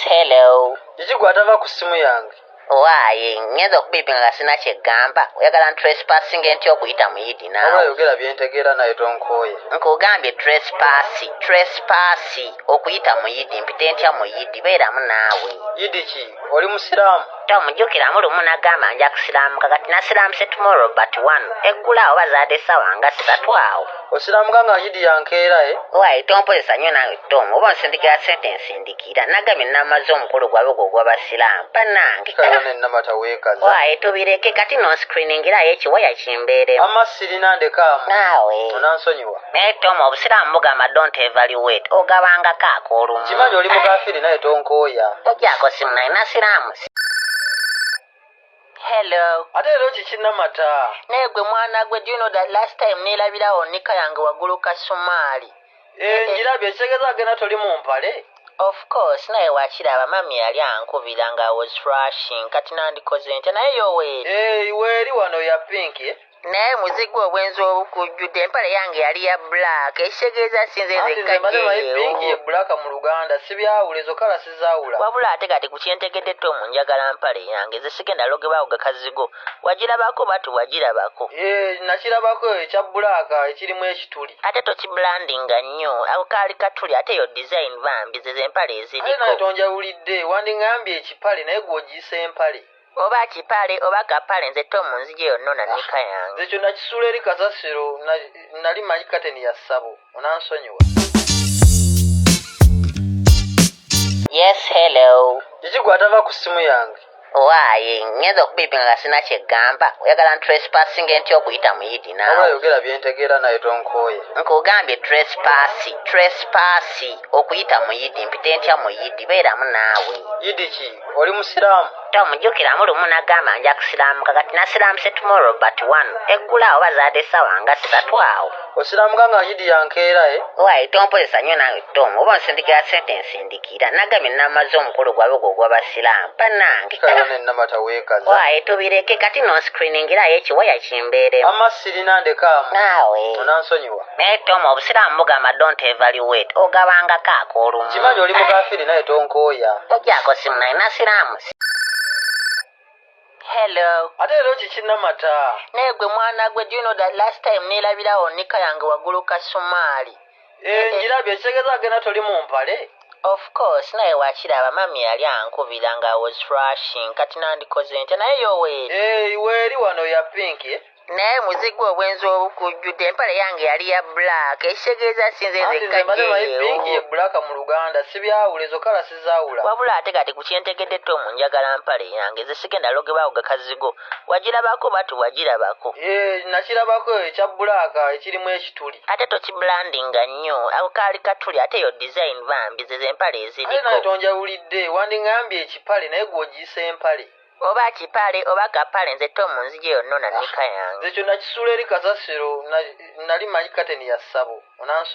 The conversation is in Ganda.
hello. Kiki atava ku ssimu yange? Waaye ngenza okubipinga nga sina kyegamba. Oyagala trespassing enti okuyita muyidi naawe. Oba yogera byentegeera naye tonkooye. Nkugambye trespass okuyita muyidi mpite ntya muyidi beeramu naawe. Yidi ki? Oli musiraamu? Tomujjukiramu lumu nagamba nja kusiraamuka kati nasiraamuse tomorrow but one. Eggulaawo bazaadde essaawa nga 3 awo. Osiraamuka nga Yidi yankeera Waaye tompozesa nnyo naawe Tom oba nsindikira sentensi ndikira nagambye namaze omukulu gwabwe gw'abasiraamu bannange. Kale ne Namata weekaza. Waaye tubireke kati no screeningirayo ekiwaya kimbeeremu. Amma sirina ndekaamu. Naawe. Onansonyiwa. Naye Tom obusiraamu bugamba don't evaluate ogabangako ak'olumu. Kimanyi oli mukaafiri naye tonkooya. Togyako simu naye nasiraamu. Hello. Ate leero kiki Namata? Naye gwe mwana gwe do you know that last time neerabirawo nika yange waggulu ka Somaali. Njirabye ekitegeeza agenda toli mu mpale? Of course naye wakiraba mami yali ankubira nga I was rushing kati nandikoze ntya naye yoweeri. Weeri wano ya pinki. Naye muzigo obwenzi obukujjudde empale yange yali ya black ekitegeeza sinze zekkajeewo. Pinki ye black mu Luganda si byawula ezo kala sizaawula. Wabula ate kati ku kyentegedde Tom njagala mpale yange ze sigenda logebaawo gakazigo wagirabako batu wagirabako. Nakirabako ekya black ekirimu ekituli. Ate tokibrandinga nnyo ako kaali katuli ate yo design bambi ze empale eziriko. Ate naye tonjawulidde wandingambye ekipale naye gw'ogiyisa empale. Oba kipale oba kapale nze Tom nzije yonnona nika yange. Nze kyonna kisuula eri kasasiro nali manyi kateni ya ssabo onansonyiwa. Yes hello. Kiki atava ku ssimu yange? Waaye ngenza okubipinga nga sina kyegamba oyagala trespassing enti okuyita muyidi naawe. Oba yogera byentegeera naye tonkooye. Nkugambye trespass okuyita muyidi mpite ntya muyidi beeramu naawe. Yidi ki? Oli musiraamu? Tomujjukiramu lumu nagamba nja kusiraamuka kati nasiraamuse tomorrow but one. Eggulaawo bazaadde essaawa nga 3 awo. Osiraamuka nga Yidi yankeera Waaye tompozesa nnyo naawe Tom oba nsindikira sentensi ndikira nagambye namaze omukulu gwabwe gw'abasiraamu bannange. Kale ne Namata weekaza. Waaye tubireke kati no screeningirayo ekiwaya kimbeeremu. Amma sirina ndekaamu. Naawe. Onansonyiwa. Naye Tom obusiraamu bugamba don't evaluate ogabangako ak'olumu. Kimanyi oli mukaafiri naye tonkooya. Togyako simu naye nasiraamu. Hello. Ate leero kiki Namata? Naye gwe mwana gwe do you know that last time neerabirawo nika yange waggulu ka Somaali. Njirabye ekitegeeza agenda toli mu mpale? Of course naye wakiraba mami yali ankubira nga I was rushing kati nandikoze ntya naye yoweeri. Weeri wano ya pinki. Naye muzigo obwenzi obukujjudde empale yange yali ya black ekitegeeza sinze zekkajeewo. Pinki ye black mu Luganda si byawula ezo kala sizaawula. Wabula ate kati ku kyentegedde Tom njagala mpale yange ze sigenda logebaawo gakazigo wagirabako batu wagirabako. Nakirabako ekya black ekirimu ekituli. Ate tokibrandinga nnyo ako kaali katuli ate yo design bambi ze empale eziriko. Ate naye tonjawulidde wandingambye ekipale naye gw'ogiyisa empale. Oba kipale oba kapale nze Tom nzije yonnona nika yange. Nze kyonna kisuula eri kasasiro nali manyi kateni ya ssabo onansonyiwa.